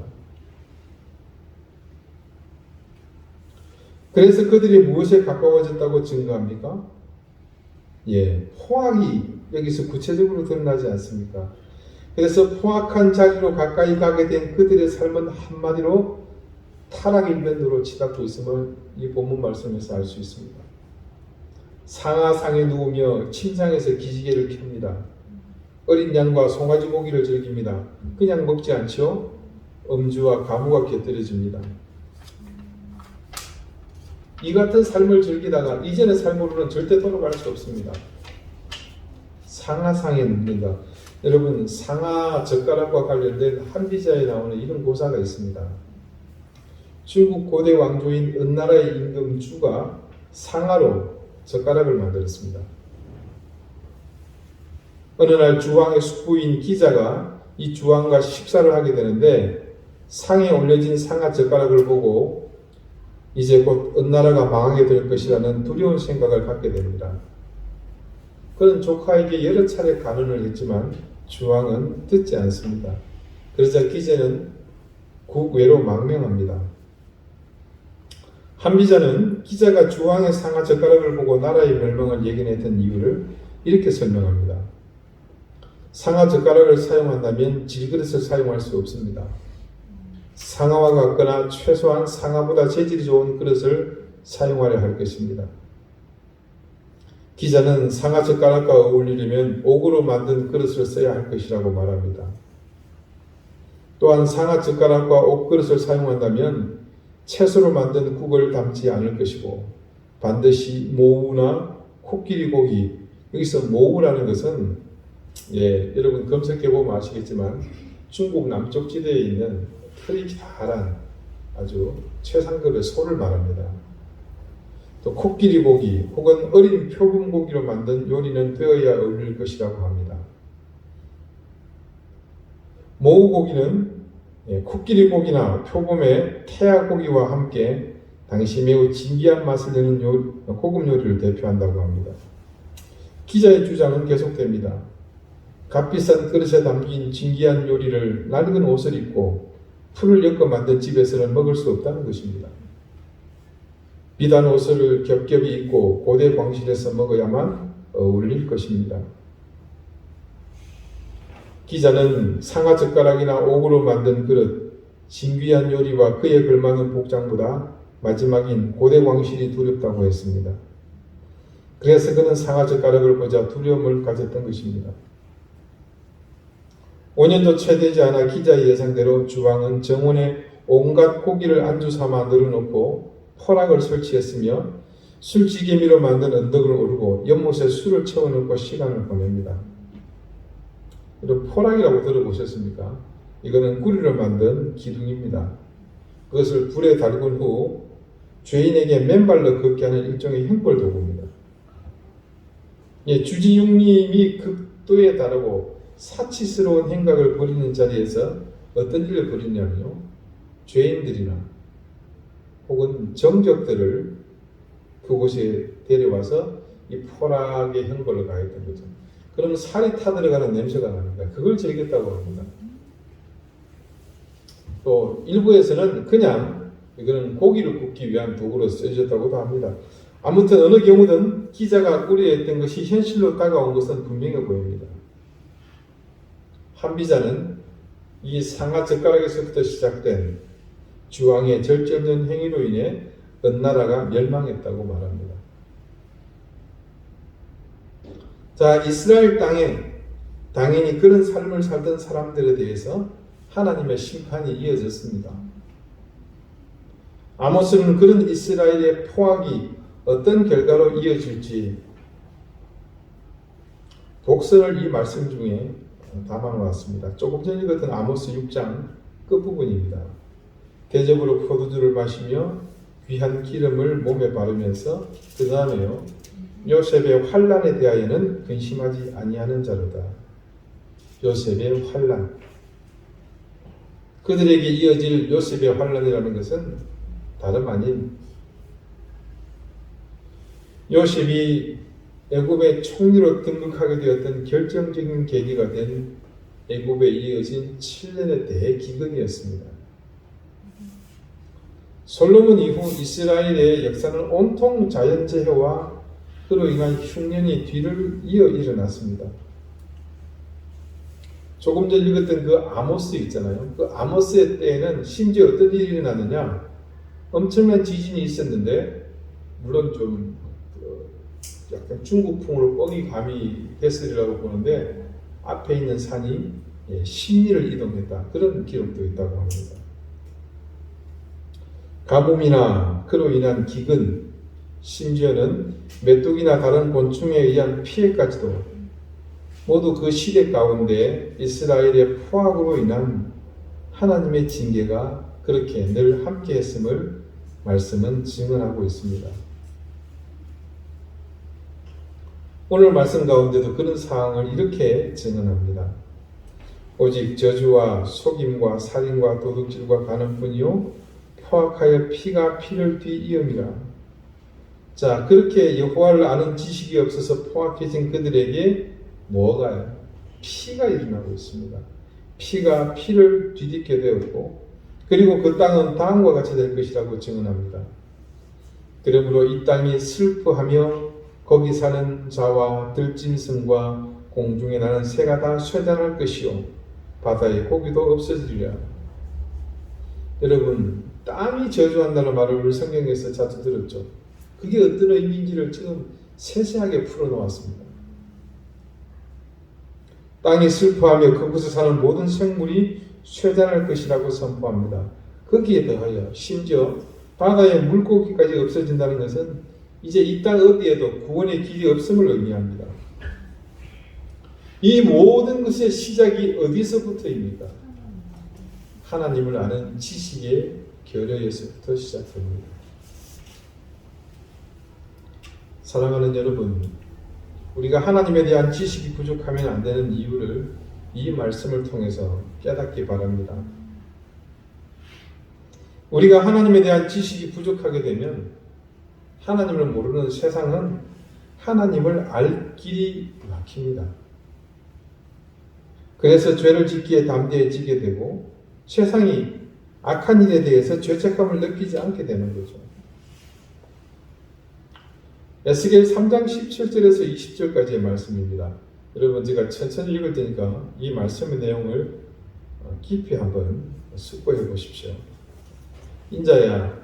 그래서 그들이 무엇에 가까워졌다고 증거합니까? 포악이 여기서 구체적으로 드러나지 않습니까? 그래서 포악한 자리로 가까이 가게 된 그들의 삶은 한마디로 타락의 면으로 치닫고 있음을 이 본문 말씀에서 알 수 있습니다. 상하상에 누우며 침상에서 기지개를 켭니다. 어린 양과 송아지 고기를 즐깁니다. 그냥 먹지 않죠? 음주와 가무가 곁들여집니다. 이 같은 삶을 즐기다가 이전의 삶으로는 절대 돌아갈 수 없습니다. 상하상에 눕는다. 여러분, 상하 젓가락과 관련된 한비자에 나오는 이런 고사가 있습니다. 중국 고대 왕조인 은나라의 임금 주가 상하로 젓가락을 만들었습니다. 어느 날 주왕의 숙부인 기자가 이 주왕과 식사를 하게 되는데 상에 올려진 상하 젓가락을 보고 이제 곧 은나라가 망하게 될 것이라는 두려운 생각을 갖게 됩니다. 그는 조카에게 여러 차례 간언을 했지만 주왕은 듣지 않습니다. 그러자 기자는 국외로 망명합니다. 한비자는 기자가 주왕의 상하 젓가락을 보고 나라의 멸망을 예견했던 이유를 이렇게 설명합니다. 상하 젓가락을 사용한다면 질그릇을 사용할 수 없습니다. 상하와 같거나 최소한 상하보다 재질이 좋은 그릇을 사용하려 할 것입니다. 기자는 상하 젓가락과 어울리려면 옥으로 만든 그릇을 써야 할 것이라고 말합니다. 또한 상하 젓가락과 옥 그릇을 사용한다면 채소로 만든 국을 담지 않을 것이고 반드시 모우나 코끼리 고기, 여기서 모우라는 것은 여러분 검색해 보면 아시겠지만 중국 남쪽 지대에 있는 털이 자란 아주 최상급의 소를 말합니다. 또 코끼리 고기 혹은 어린 표범 고기로 만든 요리는 되어야 어울릴 것이라고 합니다. 모우 고기는 코끼리 고기나 표범의 태아 고기와 함께 당시 매우 진귀한 맛을 내는 고급 요리를 대표한다고 합니다. 기자의 주장은 계속됩니다. 값비싼 그릇에 담긴 진귀한 요리를 낡은 옷을 입고 풀을 엮어 만든 집에서는 먹을 수 없다는 것입니다. 비단 옷을 겹겹이 입고 고대 광실에서 먹어야만 어울릴 것입니다. 기자는 상하 젓가락이나 옥으로 만든 그릇, 진귀한 요리와 그에 걸맞는 복장보다 마지막인 고대 광실이 두렵다고 했습니다. 그래서 그는 상하 젓가락을 보자 두려움을 가졌던 것입니다. 5년도 채 되지 않아 기자의 예상대로 주왕은 정원에 온갖 고기를 안주 삼아 늘어놓고 포락을 설치했으며 술지개미로 만든 언덕을 오르고 연못에 술을 채워놓고 시간을 보냅니다. 여러분, 포락이라고 들어보셨습니까? 이거는 구리로 만든 기둥입니다. 그것을 불에 달군 후 죄인에게 맨발로 걷게 하는 일종의 형벌 도구입니다. 주지육림이 극도에 달하고 사치스러운 행각을 벌이는 자리에서 어떤 일을 벌이냐면요, 죄인들이나 혹은 정적들을 그곳에 데려와서 이 포락의 형벌을 가했던 거죠. 그러면 살이 타들어가는 냄새가 납니다. 그걸 즐겼다고 합니다. 또 일부에서는 그냥 이거는 고기를 굽기 위한 도구로 쓰여졌다고도 합니다. 아무튼 어느 경우든 기자가 우려했던 것이 현실로 다가온 것은 분명해 보입니다. 한비자는 이 상하 젓가락에서부터 시작된 주왕의 절제없는 행위로 인해 은나라가 멸망했다고 말합니다. 자, 이스라엘 땅에 당연히 그런 삶을 살던 사람들에 대해서 하나님의 심판이 이어졌습니다. 아모스는 그런 이스라엘의 포악이 어떤 결과로 이어질지 독서를 이 말씀 중에 담아놓았습니다. 조금 전에 읽었던 아모스 6장 끝부분입니다. 대접으로 포도주를 마시며 귀한 기름을 몸에 바르면서 그 다음에요, 요셉의 환난에 대하여는 근심하지 아니하는 자로다. 요셉의 환난, 그들에게 이어질 요셉의 환난이라는 것은 다름 아닌 요셉이 애굽의 총리로 등극하게 되었던 결정적인 계기가 된 애굽에 이어진 7년의 대기근이었습니다. 솔로몬 이후 이스라엘의 역사는 온통 자연재해와 그로 인한 흉년이 뒤를 이어 일어났습니다. 조금 전 읽었던 그 아모스 있잖아요. 그 아모스의 때에는 심지어 어떤 일이 일어났느냐, 엄청난 지진이 있었는데, 물론 좀 약간 중국풍으로 뻥이 감이 됐으리라고 보는데 앞에 있는 산이 십리를 이동했다, 그런 기록도 있다고 합니다. 가뭄이나 그로 인한 기근, 심지어는 메뚜기나 다른 곤충에 의한 피해까지도 모두 그 시대 가운데 이스라엘의 포악으로 인한 하나님의 징계가 그렇게 늘 함께했음을 말씀은 증언하고 있습니다. 오늘 말씀 가운데도 그런 사항을 이렇게 증언합니다. 오직 저주와 속임과 살인과 도둑질과 간음뿐이요 포악하여 피가 피를 뒤이음이라. 자, 그렇게 여호와를 아는 지식이 없어서 포악해진 그들에게 뭐가요? 피가 일어나고 있습니다. 피가 피를 뒤집게 되었고, 그리고 그 땅은 다음과 같이 될 것이라고 증언합니다. 그러므로 이 땅이 슬퍼하며 거기 사는 자와 들짐승과 공중에 나는 새가 다 쇠잔할 것이요 바다의 고기도 없어지리라. 여러분, 땅이 저주한다는 말을 성경에서 자주 들었죠. 그게 어떤 의미인지를 지금 세세하게 풀어놓았습니다. 땅이 슬퍼하며 그곳에 사는 모든 생물이 쇠잔할 것이라고 선포합니다. 거기에 더하여 심지어 바다의 물고기까지 없어진다는 것은 이제 이 땅 어디에도 구원의 길이 없음을 의미합니다. 이 모든 것의 시작이 어디서부터입니까? 하나님을 아는 지식의 결여에서부터 시작됩니다. 사랑하는 여러분, 우리가 하나님에 대한 지식이 부족하면 안 되는 이유를 이 말씀을 통해서 깨닫기 바랍니다. 우리가 하나님에 대한 지식이 부족하게 되면 하나님을 모르는 세상은 하나님을 알 길이 막힙니다. 그래서 죄를 짓기에 담대해지게 되고 세상이 악한 일에 대해서 죄책감을 느끼지 않게 되는 거죠. 에스겔 3장 17절에서 20절까지의 말씀입니다. 여러분, 제가 천천히 읽을 테니까 이 말씀의 내용을 깊이 한번 숙고해 보십시오. 인자야,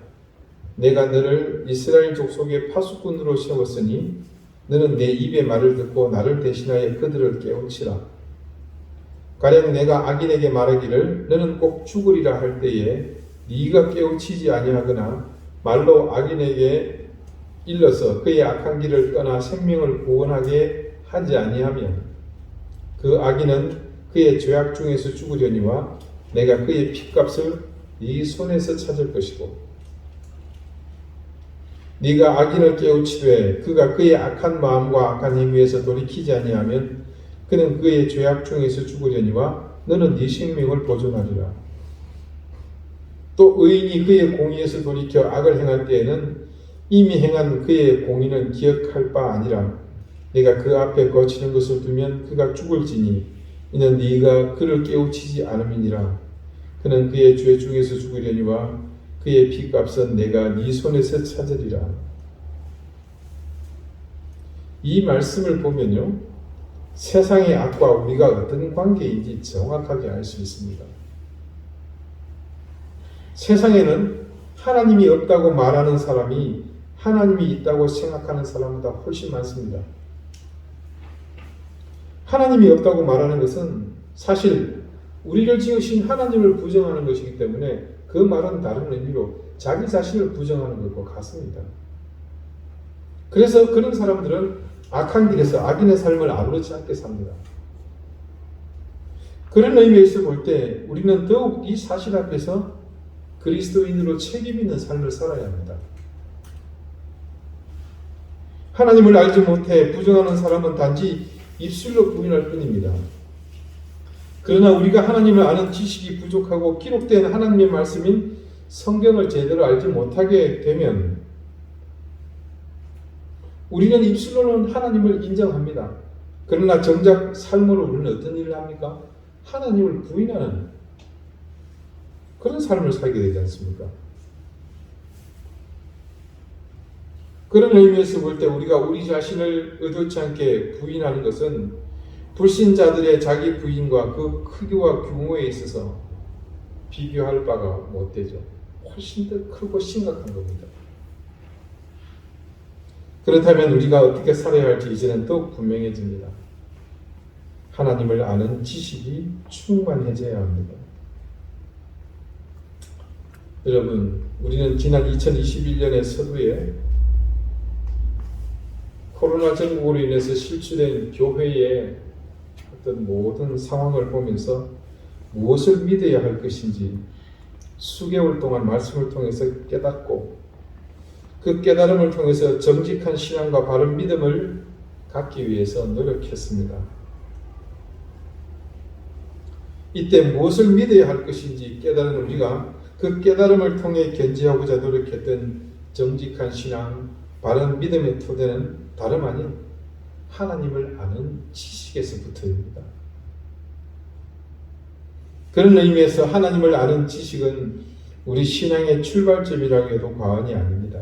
내가 너를 이스라엘 족속의 파수꾼으로 세웠으니 너는 내 입의 말을 듣고 나를 대신하여 그들을 깨우치라. 가령 내가 악인에게 말하기를 너는 꼭 죽으리라 할 때에 네가 깨우치지 아니하거나 말로 악인에게 일러서 그의 악한 길을 떠나 생명을 구원하게 하지 아니하면 그 악인은 그의 죄악 중에서 죽으려니와 내가 그의 핏값을 네 손에서 찾을 것이고, 네가 악인을 깨우치되 그가 그의 악한 마음과 악한 행위에서 돌이키지 아니하면 그는 그의 죄악 중에서 죽으려니와 너는 네 생명을 보존하리라. 또 의인이 그의 공의에서 돌이켜 악을 행할 때에는 이미 행한 그의 공의는 기억할 바 아니라 네가 그 앞에 거치는 것을 두면 그가 죽을지니 이는 네가 그를 깨우치지 않음이니라. 그는 그의 죄 중에서 죽으려니와 그의 피값은 내가 네 손에서 찾으리라. 이 말씀을 보면요, 세상의 악과 우리가 어떤 관계인지 정확하게 알 수 있습니다. 세상에는 하나님이 없다고 말하는 사람이 하나님이 있다고 생각하는 사람보다 훨씬 많습니다. 하나님이 없다고 말하는 것은 사실 우리를 지으신 하나님을 부정하는 것이기 때문에 그 말은 다른 의미로 자기 자신을 부정하는 것과 같습니다. 그래서 그런 사람들은 악한 길에서 악인의 삶을 아무렇지 않게 삽니다. 그런 의미에서 볼 때 우리는 더욱 이 사실 앞에서 그리스도인으로 책임 있는 삶을 살아야 합니다. 하나님을 알지 못해 부정하는 사람은 단지 입술로 부인할 뿐입니다. 그러나 우리가 하나님을 아는 지식이 부족하고 기록된 하나님의 말씀인 성경을 제대로 알지 못하게 되면 우리는 입술로는 하나님을 인정합니다. 그러나 정작 삶으로 우리는 어떤 일을 합니까? 하나님을 부인하는 그런 삶을 살게 되지 않습니까? 그런 의미에서 볼 때 우리가 우리 자신을 의도치 않게 부인하는 것은 불신자들의 자기 부인과 그 크기와 규모에 있어서 비교할 바가 못 되죠. 훨씬 더 크고 심각한 겁니다. 그렇다면 우리가 어떻게 살아야 할지 이제는 더욱 분명해집니다. 하나님을 아는 지식이 충만해져야 합니다. 여러분, 우리는 지난 2021년의 서두에 코로나 전국으로 인해서 실추된 교회의 어떤 모든 상황을 보면서 무엇을 믿어야 할 것인지 수개월 동안 말씀을 통해서 깨닫고 그 깨달음을 통해서 정직한 신앙과 바른 믿음을 갖기 위해서 노력했습니다. 이때 무엇을 믿어야 할 것인지 깨달은 우리가 그 깨달음을 통해 견지하고자 노력했던 정직한 신앙, 바른 믿음의 토대는 다름 아닌 하나님을 아는 지식에서부터입니다. 그런 의미에서 하나님을 아는 지식은 우리 신앙의 출발점이라고 해도 과언이 아닙니다.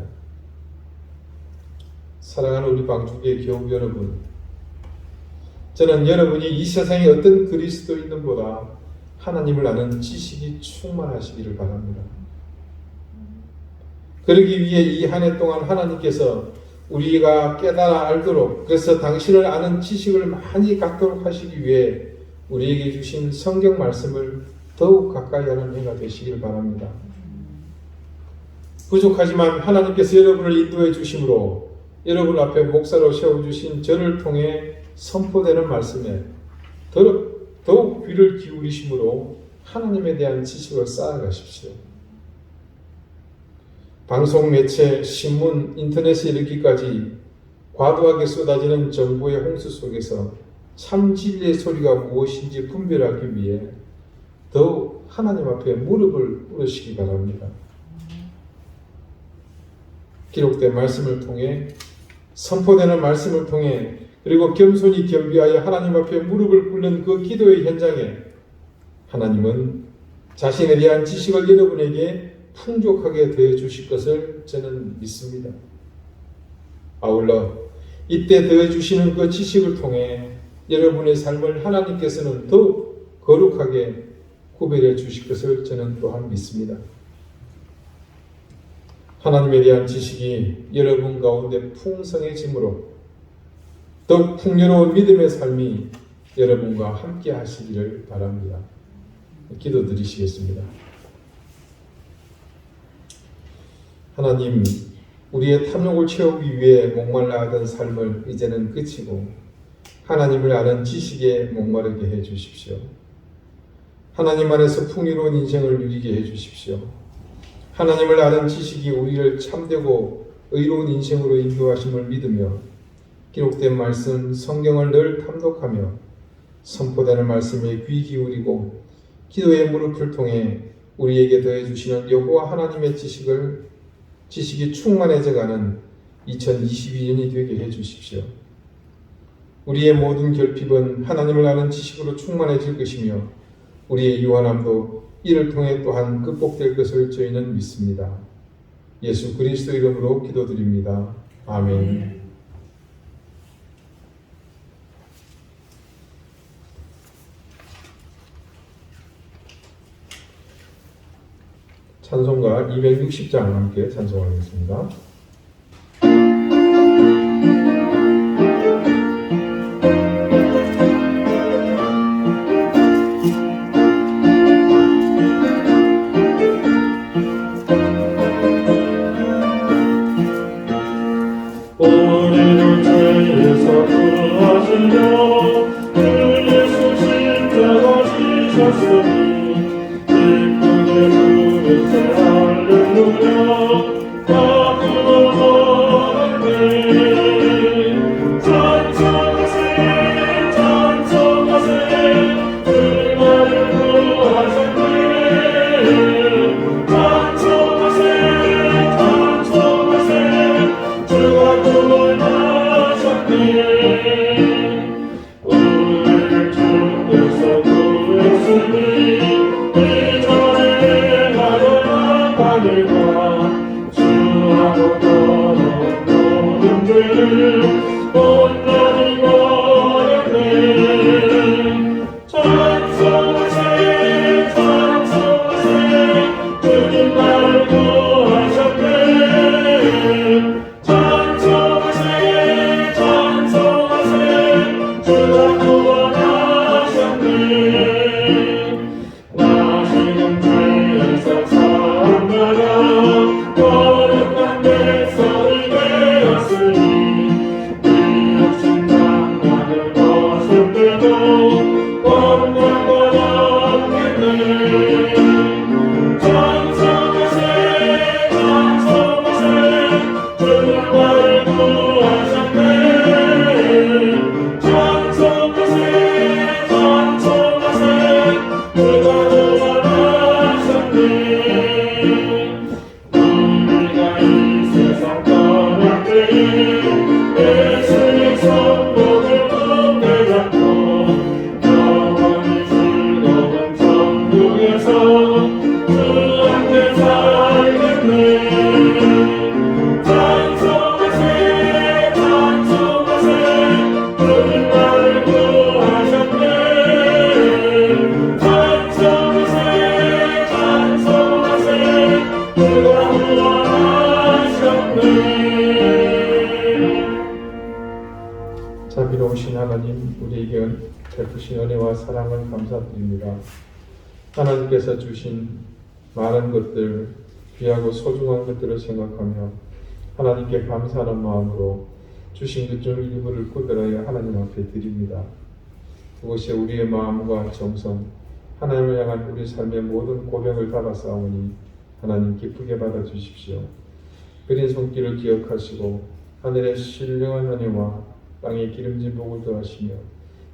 사랑하는 우리 방주교회 교우 여러분, 저는 여러분이 이 세상의 어떤 그리스도인들보다 하나님을 아는 지식이 충만하시기를 바랍니다. 그러기 위해 이 한 해 동안 하나님께서 우리가 깨달아 알도록, 그래서 당신을 아는 지식을 많이 갖도록 하시기 위해 우리에게 주신 성경 말씀을 더욱 가까이 하는 해가 되시길 바랍니다. 부족하지만 하나님께서 여러분을 인도해 주심으로 여러분 앞에 목사로 세워주신 저를 통해 선포되는 말씀에 더욱 귀를 기울이심으로 하나님에 대한 지식을 쌓아가십시오. 방송, 매체, 신문, 인터넷에 이르기까지 과도하게 쏟아지는 정보의 홍수 속에서 참 진리의 소리가 무엇인지 분별하기 위해 더욱 하나님 앞에 무릎을 꿇으시기 바랍니다. 기록된 말씀을 통해, 선포되는 말씀을 통해, 그리고 겸손히 겸비하여 하나님 앞에 무릎을 꿇는 그 기도의 현장에 하나님은 자신에 대한 지식을 여러분에게 풍족하게 더해 주실 것을 저는 믿습니다. 아울러 이때 더해 주시는 그 지식을 통해 여러분의 삶을 하나님께서는 더욱 거룩하게 구별해 주실 것을 저는 또한 믿습니다. 하나님에 대한 지식이 여러분 가운데 풍성해짐으로 더욱 풍요로운 믿음의 삶이 여러분과 함께 하시기를 바랍니다. 기도드리시겠습니다. 하나님, 우리의 탐욕을 채우기 위해 목말라 하던 삶을 이제는 그치고 하나님을 아는 지식에 목마르게 해 주십시오. 하나님 안에서 풍요로운 인생을 누리게 해 주십시오. 하나님을 아는 지식이 우리를 참되고 의로운 인생으로 인도하심을 믿으며 기록된 말씀, 성경을 늘 탐독하며 선포되는 말씀에 귀 기울이고 기도의 무릎을 통해 우리에게 더해 주시는 여호와 하나님의 지식이 충만해져가는 2022년이 되게 해 주십시오. 우리의 모든 결핍은 하나님을 아는 지식으로 충만해질 것이며 우리의 유한함도 이를 통해 또한 극복될 것을 저희는 믿습니다. 예수 그리스도 이름으로 기도드립니다. 아멘. 찬송가 260장 함께 찬송하겠습니다. 우리를 죄에서 구하시려 그 예수 십자가 지셨으니 기쁘게 부르세 할렐루야 아무도 걸었네 찬송하세 찬송하세 그 나를 구하셨네 찬송하세 찬송하세 주가 구원하셨네 우리를 죽에서 구했으니 이전에 하여간 바늘과 주하고 떠난 모든 죄를 온전히 버렸네 찬송하세 찬송하세 주님 나를 구하셨네 찬송하세 찬송하세 주가 구원하셨네 감사드립니다. 하나님께서 주신 많은 것들, 귀하고 소중한 것들을 생각하며 하나님께 감사하는 마음으로 주신 것 중 일부를 구별하여 하나님 앞에 드립니다. 그것이 우리의 마음과 정성, 하나님을 향한 우리 삶의 모든 고백을 담아싸우니 하나님 기쁘게 받아주십시오. 그린 손길을 기억하시고 하늘의 신령한 은혜와 땅의 기름진 복을 더하시며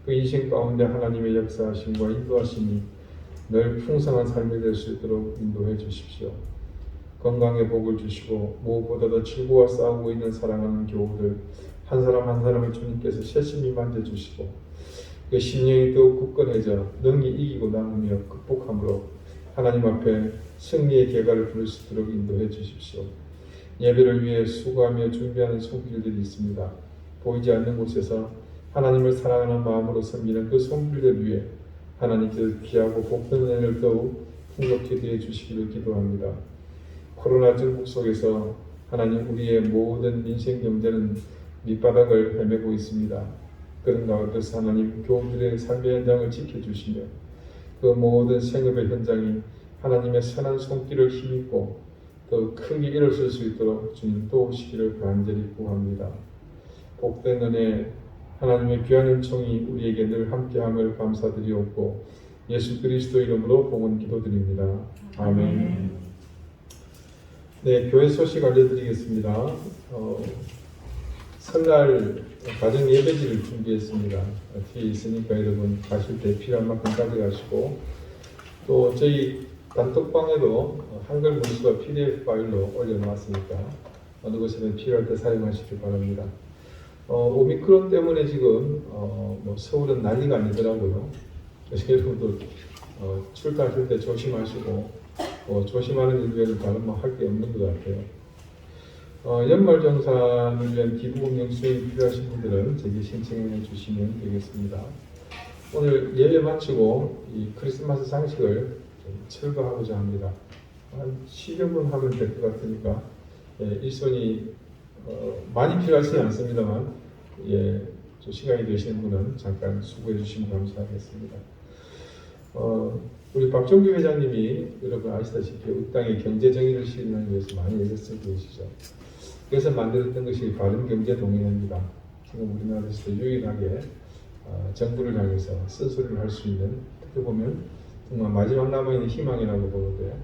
그 인생 가운데 하나님의 역사하심과 인도하심이 늘 풍성한 삶이 될 수 있도록 인도해 주십시오. 건강의 복을 주시고 무엇보다도 질고와 싸우고 있는 사랑하는 교우들 한 사람 한 사람을 주님께서 세심히 만져주시고 그 심령이 더욱 굳건해져 능히 이기고 나누며 극복함으로 하나님 앞에 승리의 결과를 부를 수 있도록 인도해 주십시오. 예배를 위해 수고하며 준비하는 손길들이 있습니다. 보이지 않는 곳에서 하나님을 사랑하는 마음으로 섬기는 그 손길들 위해 하나님께서 귀하고 복된 은혜를 더욱 풍족히 되어 주시기를 기도합니다. 코로나 중국 속에서 하나님 우리의 모든 민생 경제는 밑바닥을 헤매고 있습니다. 그런 가운데서 하나님 교우들의 삶의 현장을 지켜주시며 그 모든 생업의 현장이 하나님의 선한 손길을 힘입고 더 크게 일어설 수 있도록 주님 도우시기를 간절히 구합니다. 복된 은혜 하나님의 귀한 은총이 우리에게 늘 함께함을 감사드리옵고 예수 그리스도 이름으로 복은 기도드립니다. 아멘. 네, 교회 소식 알려드리겠습니다. 설날 가정 예배지를 준비했습니다. 뒤에 있으니까 여러분 가실 때 필요한 만큼 가져가시고 또 저희 단톡방에도 한글 문수가 PDF 파일로 올려놓았으니까 어느 곳에든 필요할 때 사용하시길 바랍니다. 오미크론 때문에 지금 서울은 난리가 아니더라고요. 그래서 여러분도 출타하실 때 조심하시고 조심하는 일 외에는 다른 할 게 없는 것 같아요. 연말 정산을 위한 기부금 영수증이 필요하신 분들은 제게 신청해 주시면 되겠습니다. 오늘 예배 마치고 이 크리스마스 장식을 좀 철거하고자 합니다. 한 10여 분 하면 될 것 같으니까 일손이 많이 필요하지는 않습니다만 좀 시간이 되시는 분은 잠깐 수고해 주시면 감사하겠습니다. 우리 박종규 회장님이 여러분 아시다시피 우리 땅의 경제 정의를 실현하기 위해서 많이 애를 쓰고 계시죠. 그래서 만들었던 것이 바른경제동의회입니다. 지금 우리나라에서도 유일하게 정부를 향해서 쓴소리를 할 수 있는, 어떻게 보면 정말 마지막 남아있는 희망이라고 보는데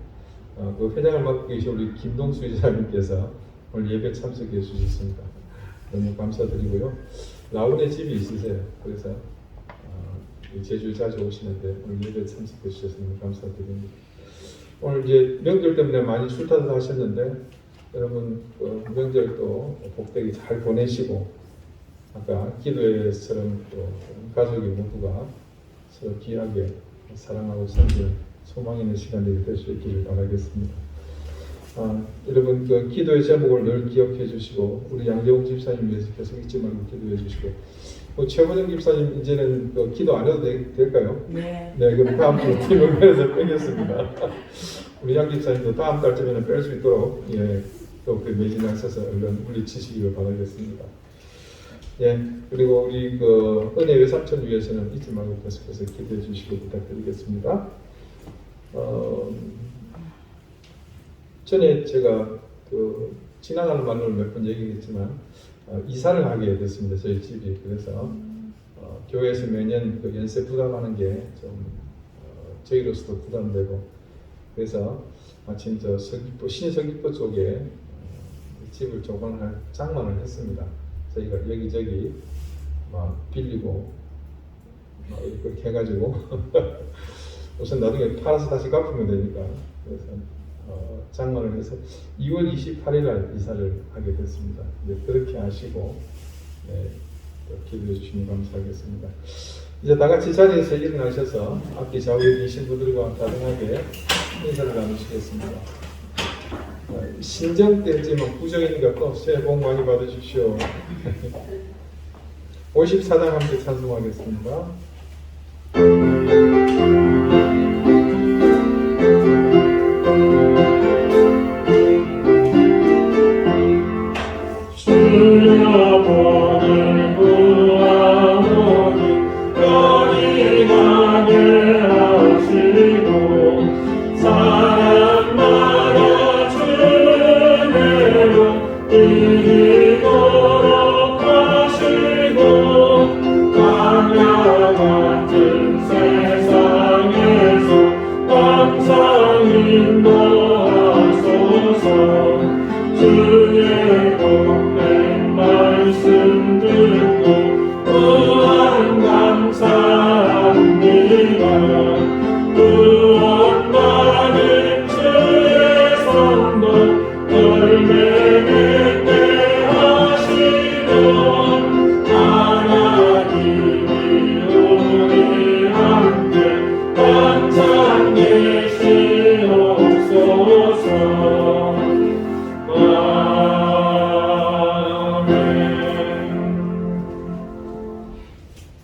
그 회장을 맡고 계신 우리 김동수 회장님께서 오늘 예배 참석해 주셨습니다. 너무 감사드리고요. 라운에 집이 있으세요. 그래서 제주에 자주 오시는데 오늘 예배 참석해 주셔서 너무 감사드립니다. 오늘 이제 명절 때문에 많이 출타도 하셨는데 여러분 명절도 복되게 잘 보내시고 아까 기도회처럼 또 가족이 모두가 서로 귀하게 사랑하고 섬기는 소망 있는 시간들이 될 수 있기를 바라겠습니다. 여러분 그 기도의 제목을 늘 기억해 주시고 우리 양재홍 집사님 위해서 계속 잊지 말고 기도해 주시고 최호정 집사님 이제는 기도 안 해도 될까요? 네. 네, 그럼 다음 주 팀을 빼서 빼겠습니다. 우리 양 집사님도 다음 달쯤에는 뺄 수 있도록 또 그 매진하셔서 얼른 물리치시기를 바라겠습니다. 그리고 우리 은혜 외삼촌 위해서는 잊지 말고 계속해서 기도해 주시고 부탁드리겠습니다. 전에 제가 지나가는 말로 몇 번 얘기했지만 이사를 하게 됐습니다. 저희 집이. 그래서 교회에서 매년 연세 부담하는 게 좀 저희로서도 부담되고 그래서 마침 신서귀포 쪽에 집을 조건할 장만을 했습니다. 저희가 여기저기 빌리고 이렇게 해가지고 우선 나중에 팔아서 다시 갚으면 되니까 그래서 장만을 해서 2월 28일 날 이사를 하게 됐습니다. 그렇게 하시고 또 기도해 주시면 감사하겠습니다. 이제 다 같이 자리에서 일어나셔서 앞뒤 좌우에 계신 분들과 다정하게 인사를 나누시겠습니다. 신정 때지만 부정이니까 또 새해 복 많이 받으십시오. 54장 함께 찬송하겠습니다. 주여 복을 구하오니 너희 가게 계시옵소서. 아멘.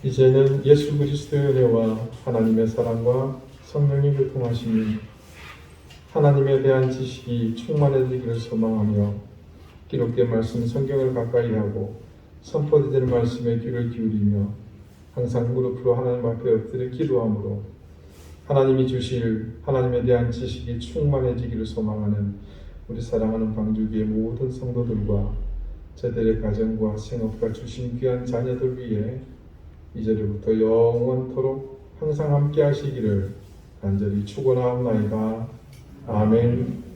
이제는 예수 그리스도의 은혜와 하나님의 사랑과 성령의 교통하심이 하나님에 대한 지식이 충만해지기를 소망하며 기록된 말씀 성경을 가까이 하고 선포되는 말씀에 귀를 기울이며 항상 무릎으로 하나님 앞에 엎드려 기도함으로 하나님이 주실 하나님에 대한 지식이 충만해지기를 소망하는 우리 사랑하는 방주교의 모든 성도들과 저들의 가정과 생업과 주신 귀한 자녀들 위해 이제부터 영원토록 항상 함께 하시기를 간절히 축원하옵나이다. 아멘.